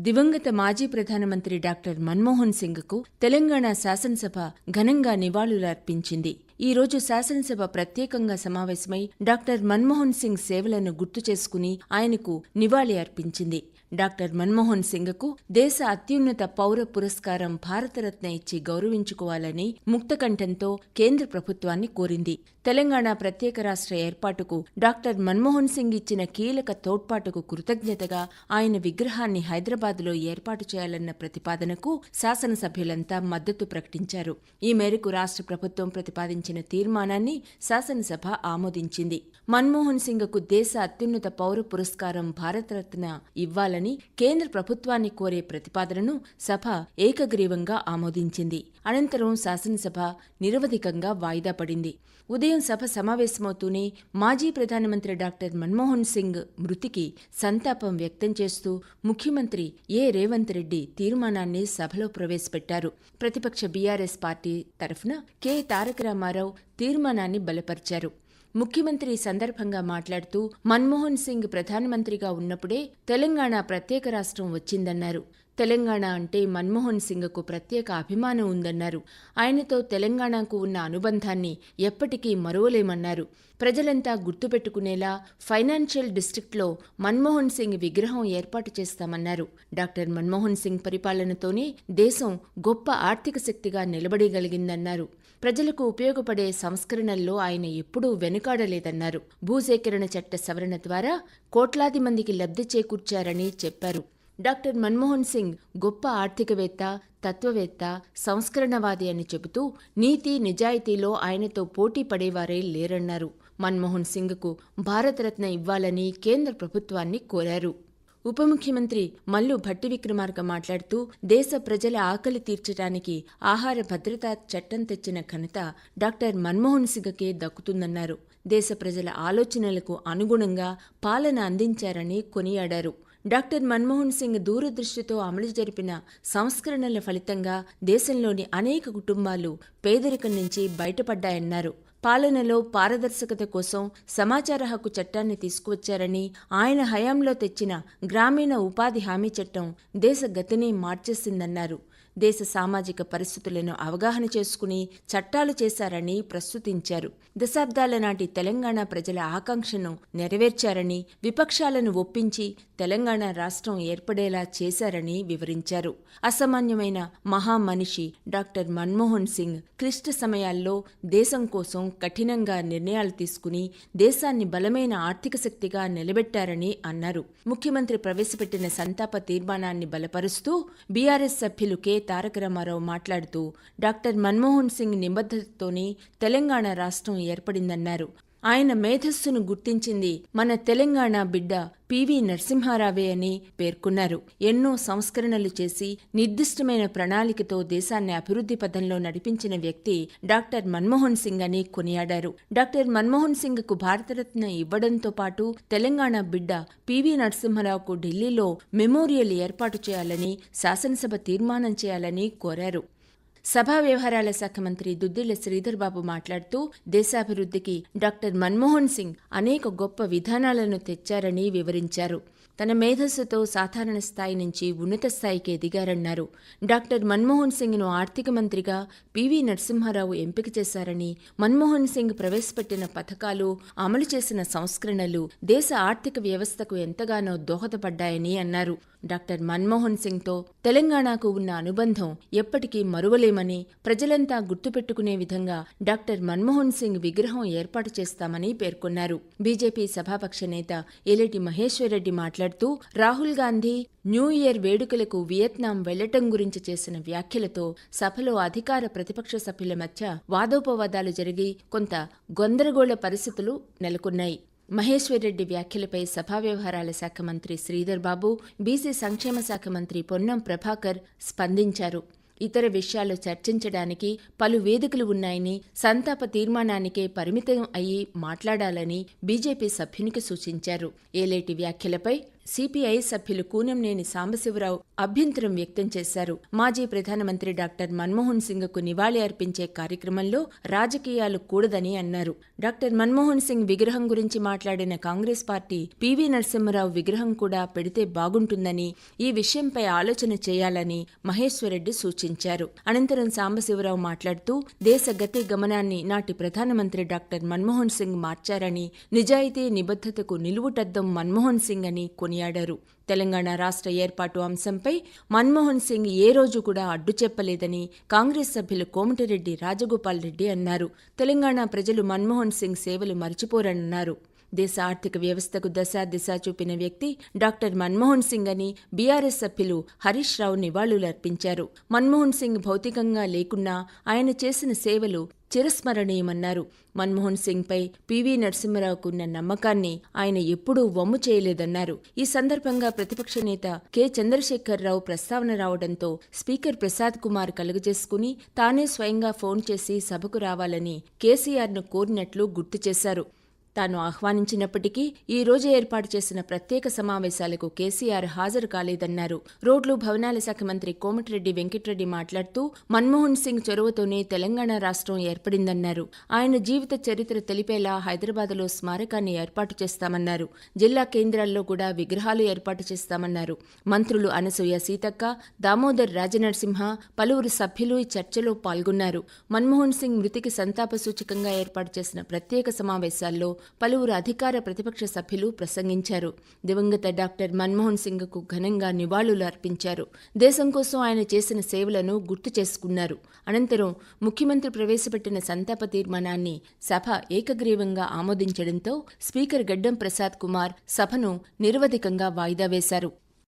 దివంగత మాజీ ప్రధానమంత్రి డాక్టర్ మన్మోహన్ సింగ్కు తెలంగాణ శాసనసభ ఘనంగా నివాళులర్పించింది. ఈ రోజు శాసనసభ ప్రత్యేకంగా సమావేశమై డాక్టర్ మన్మోహన్ సింగ్ సేవలను గుర్తు చేసుకుని ఆయనకు నివాళి అర్పించింది. డాక్టర్ మన్మోహన్ సింగ్కు దేశ అత్యున్నత పౌర పురస్కారం భారతరత్న ఇచ్చి గౌరవించుకోవాలని ముక్తకంఠంతో కేంద్ర ప్రభుత్వాన్ని కోరింది. తెలంగాణ ప్రత్యేక రాష్ట్ర ఏర్పాటుకు డాక్టర్ మన్మోహన్ సింగ్ ఇచ్చిన కీలక తోడ్పాటుకు కృతజ్ఞతగా ఆయన విగ్రహాన్ని హైదరాబాద్లో ఏర్పాటు చేయాలన్న ప్రతిపాదనకు శాసనసభ్యులంతా మద్దతు ప్రకటించారు. ఈ మేరకు రాష్ట్ర ప్రభుత్వం ప్రతిపాదించిన తీర్మానాన్ని శాసనసభ ఆమోదించింది. మన్మోహన్ సింగ్కు దేశ అత్యున్నత పౌర పురస్కారం భారతరత్న ఇవ్వాలని కేంద్ర ప్రభుత్వాన్ని కోరే ప్రతిపాదనను సభ ఏకగ్రీవంగా ఆమోదించింది. అనంతరం శాసనసభ నిరవధికంగా వాయిదా పడింది. ఉదయం సభ సమావేశమవుతూనే మాజీ ప్రధానమంత్రి డాక్టర్ మన్మోహన్ సింగ్ మృతికి సంతాపం వ్యక్తం చేస్తూ ముఖ్యమంత్రి రేవంత్ రెడ్డి తీర్మానాన్ని సభలో ప్రవేశపెట్టారు. ప్రతిపక్ష బీఆర్ఎస్ పార్టీ తరఫున తారక రామారావు తీర్మానాన్ని బలపర్చారు. ముఖ్యమంత్రి ఈ సందర్భంగా మాట్లాడుతూ మన్మోహన్ సింగ్ ప్రధానమంత్రిగా ఉన్నప్పుడే తెలంగాణ ప్రత్యేక రాష్ట్రం వచ్చిందన్నారు. తెలంగాణ అంటే మన్మోహన్ సింగ్కు ప్రత్యేక అభిమానం ఉందన్నారు. ఆయనతో తెలంగాణకు ఉన్న అనుబంధాన్ని ఎప్పటికీ మరువలేమన్నారు. ప్రజలంతా గుర్తుపెట్టుకునేలా ఫైనాన్షియల్ డిస్ట్రిక్ట్లో మన్మోహన్ సింగ్ విగ్రహం ఏర్పాటు చేస్తామన్నారు. డాక్టర్ మన్మోహన్ సింగ్ పరిపాలనతోనే దేశం గొప్ప ఆర్థిక శక్తిగా నిలబడగలిగిందన్నారు. ప్రజలకు ఉపయోగపడే సంస్కరణల్లో ఆయన ఎప్పుడూ వెనుకాడలేదన్నారు. భూసేకరణ చట్ట సవరణ ద్వారా కోట్లాది మందికి లబ్ధి చేకూర్చారని చెప్పారు. డాక్టర్ మన్మోహన్ సింగ్ గొప్ప ఆర్థికవేత్త, తత్వవేత్త, సంస్కరణవాది అని చెబుతూ నీతి నిజాయితీలో ఆయనతో పోటీ పడేవారే లేరన్నారు. మన్మోహన్ సింగ్కు భారతరత్న ఇవ్వాలని కేంద్ర ప్రభుత్వాన్ని కోరారు. ఉప ముఖ్యమంత్రి మల్లు భట్టి విక్రమార్క మాట్లాడుతూ దేశ ప్రజల ఆకలి తీర్చడానికి ఆహార భద్రతా చట్టం తెచ్చిన ఘనత డాక్టర్ మన్మోహన్ సింగ్కే దక్కుతుందన్నారు. దేశ ప్రజల ఆలోచనలకు అనుగుణంగా పాలన అందించారని కొనియాడారు. డాక్టర్ మన్మోహన్ సింగ్ దూరదృష్టితో అమలు జరిపిన సంస్కరణల ఫలితంగా దేశంలోని అనేక కుటుంబాలు పేదరికం నుంచి బయటపడ్డాయన్నారు. పాలనలో పారదర్శకత కోసం సమాచార హక్కు చట్టాన్ని తీసుకువచ్చారని, ఆయన హయాంలో తెచ్చిన గ్రామీణ ఉపాధి హామీ చట్టం దేశ గతిని మార్చేసిందన్నారు. దేశ సామాజిక పరిస్థితులను అవగాహన చేసుకుని చట్టాలు చేశారని ప్రస్తుతించారు. దశాబ్దాల నాటి తెలంగాణ ప్రజల ఆకాంక్షను నెరవేర్చారని, విపక్షాలను ఒప్పించి తెలంగాణ రాష్ట్రం ఏర్పడేలా చేశారని వివరించారు. అసామాన్యమైన మహామనిషి డాక్టర్ మన్మోహన్ సింగ్ క్లిష్ట సమయాల్లో దేశం కోసం కఠినంగా నిర్ణయాలు తీసుకుని దేశాన్ని బలమైన ఆర్థిక శక్తిగా నిలబెట్టారని అన్నారు. ముఖ్యమంత్రి ప్రవేశపెట్టిన సంతాప తీర్మానాన్ని బలపరుస్తూ బీఆర్ఎస్ సభ్యులు తారక రామారావు మాట్లాడుతూ డాక్టర్ మన్మోహన్ సింగ్ నిబద్ధతతోనే తెలంగాణ రాష్ట్రం ఏర్పడిందన్నారు. ఆయన మేధస్సును గుర్తించింది మన తెలంగాణ బిడ్డ పివి నరసింహారావే అని పేర్కొన్నారు. ఎన్నో సంస్కరణలు చేసి నిర్దిష్టమైన ప్రణాళికతో దేశాన్ని అభివృద్ధి పథంలో నడిపించిన వ్యక్తి డాక్టర్ మన్మోహన్ సింగ్ అని కొనియాడారు. డాక్టర్ మన్మోహన్ సింగ్కు భారతరత్న ఇవ్వడంతో పాటు తెలంగాణ బిడ్డ పివి నరసింహారావుకు ఢిల్లీలో మెమోరియల్ ఏర్పాటు చేయాలని శాసనసభ తీర్మానం చేయాలని కోరారు. సభా వ్యవహారాల శాఖ మంత్రి దుద్దిళ్ల శ్రీధర్ బాబు మాట్లాడుతూ దేశాభివృద్ధికి డాక్టర్ మన్మోహన్ సింగ్ అనేక గొప్ప విధానాలను తెచ్చారని వివరించారు. తన మేధస్సుతో సాధారణ స్థాయి నుంచి ఉన్నత స్థాయికి ఎదిగారన్నారు. డాక్టర్ మన్మోహన్ సింగ్ను ఆర్థిక మంత్రిగా పివి నరసింహారావు ఎంపిక చేశారని, మన్మోహన్ సింగ్ ప్రవేశపెట్టిన పథకాలు, అమలు చేసిన సంస్కరణలు దేశ ఆర్థిక వ్యవస్థకు ఎంతగానో దోహదపడ్డాయని అన్నారు. డాక్టర్ మన్మోహన్ సింగ్తో తెలంగాణకు ఉన్న అనుబంధం ఎప్పటికీ మరువలేమని, ప్రజలంతా గుర్తుపెట్టుకునే విధంగా డాక్టర్ మన్మోహన్ సింగ్ విగ్రహం ఏర్పాటు చేస్తామని పేర్కొన్నారు. బీజేపీ సభాపక్ష నేత ఎలేటి మహేశ్వర్రెడ్డి మాట్లాడుతూ రాహుల్ గాంధీ న్యూ ఇయర్ వేడుకలకు వియత్నాం వెళ్లటం గురించి చేసిన వ్యాఖ్యలతో సభలో అధికార ప్రతిపక్ష సభ్యుల మధ్య వాదోపవాదాలు జరిగి కొంత గందరగోళ పరిస్థితులు నెలకొన్నాయి. మహేశ్వర్రెడ్డి వ్యాఖ్యలపై సభా వ్యవహారాల శాఖ మంత్రి శ్రీధర్ బాబు, బీసీ సంక్షేమ శాఖ మంత్రి పొన్నం ప్రభాకర్ స్పందించారు. ఇతర విషయాలు చర్చించడానికి పలు వేదికలు ఉన్నాయని, సంతాప తీర్మానానికే పరిమితం అయ్యి మాట్లాడాలని బీజేపీ సభ్యునికి సూచించారు. ఏలేటి వ్యాఖ్యలపై సిపిఐ సభ్యులు కూనంనేని సాంబశివరావు అభ్యంతరం వ్యక్తం చేశారు. మాజీ ప్రధానమంత్రి డాక్టర్ మన్మోహన్ సింగ్కు నివాళి అర్పించే కార్యక్రమంలో రాజకీయాలు కూడదని అన్నారు. డాక్టర్ మన్మోహన్ సింగ్ విగ్రహం గురించి మాట్లాడిన కాంగ్రెస్ పార్టీ పివి నరసింహారావు విగ్రహం కూడా పెడితే బాగుంటుందని, ఈ విషయంపై ఆలోచన చేయాలని మహేశ్వరరెడ్డి సూచించారు. అనంతరం సాంబశివరావు మాట్లాడుతూ దేశ గతి గమనాన్ని నాటి ప్రధానమంత్రి డాక్టర్ మన్మోహన్ సింగ్ మార్చారని, నిజాయితీ నిబద్ధతకు నిలువుటద్దం మన్మోహన్ సింగ్ అని కొనియాడారు. తెలంగాణ రాష్ట్ర ఏర్పాటు అంశంపై మన్మోహన్ సింగ్ ఏ రోజు కూడా అడ్డు చెప్పలేదని కాంగ్రెస్ సభ్యులు కోమటిరెడ్డి రాజగోపాల్ రెడ్డి అన్నారు. తెలంగాణ ప్రజలు మన్మోహన్ సింగ్ సేవలు మరిచిపోరన్నారు. దేశ ఆర్థిక వ్యవస్థకు దిశ చూపిన వ్యక్తి డాక్టర్ మన్మోహన్ సింగ్ అని బీఆర్ఎస్ సభ్యులు హరీష్ రావు నివాళులర్పించారు. మన్మోహన్ సింగ్ భౌతికంగా లేకున్నా ఆయన చేసిన సేవలు చిరస్మరణీయమన్నారు. మన్మోహన్ సింగ్ పై పివి నరసింహారావుకున్న నమ్మకాన్ని ఆయన ఎప్పుడూ వమ్ము చేయలేదన్నారు. ఈ సందర్భంగా ప్రతిపక్ష నేత కె చంద్రశేఖరరావు ప్రస్తావన రావడంతో స్పీకర్ ప్రసాద్ కుమార్ కలుగజేసుకుని తానే స్వయంగా ఫోన్ చేసి సభకు రావాలని కేసీఆర్ను కోరినట్లు గుర్తు చేశారు. తాను ఆహ్వానించినప్పటికీ ఈ రోజు ఏర్పాటు చేసిన ప్రత్యేక సమావేశాలకు కేసీఆర్ హాజరు కాలేదన్నారు. రోడ్లు భవనాల శాఖ మంత్రి కోమటిరెడ్డి వెంకటరెడ్డి మాట్లాడుతూ మన్మోహన్ సింగ్ చొరవతోనే తెలంగాణ రాష్ట్రం ఏర్పడిందన్నారు. ఆయన జీవిత చరిత్ర తెలిపేలా హైదరాబాద్లో స్మారకాన్ని ఏర్పాటు చేస్తామన్నారు. జిల్లా కేంద్రాల్లో కూడా విగ్రహాలు ఏర్పాటు చేస్తామన్నారు. మంత్రులు అనసూయ సీతక్క, దామోదర్ రాజనరసింహ, పలువురు సభ్యులు ఈ చర్చలో పాల్గొన్నారు. మన్మోహన్ సింగ్ మృతికి సంతాప సూచకంగా ఏర్పాటు చేసిన ప్రత్యేక సమావేశాల్లో పలువురు అధికార ప్రతిపక్ష సభ్యులు ప్రసంగించారు. దివంగత డాక్టర్ మన్మోహన్ సింగ్కు ఘనంగా నివాళులు అర్పించారు. దేశం కోసం ఆయన చేసిన సేవలను గుర్తు చేసుకున్నారు. అనంతరం ముఖ్యమంత్రి ప్రవేశపెట్టిన సంతాప తీర్మానాన్ని సభ ఏకగ్రీవంగా ఆమోదించడంతో స్పీకర్ గడ్డం ప్రసాద్ కుమార్ సభను నిరవధికంగా వాయిదా వేశారు.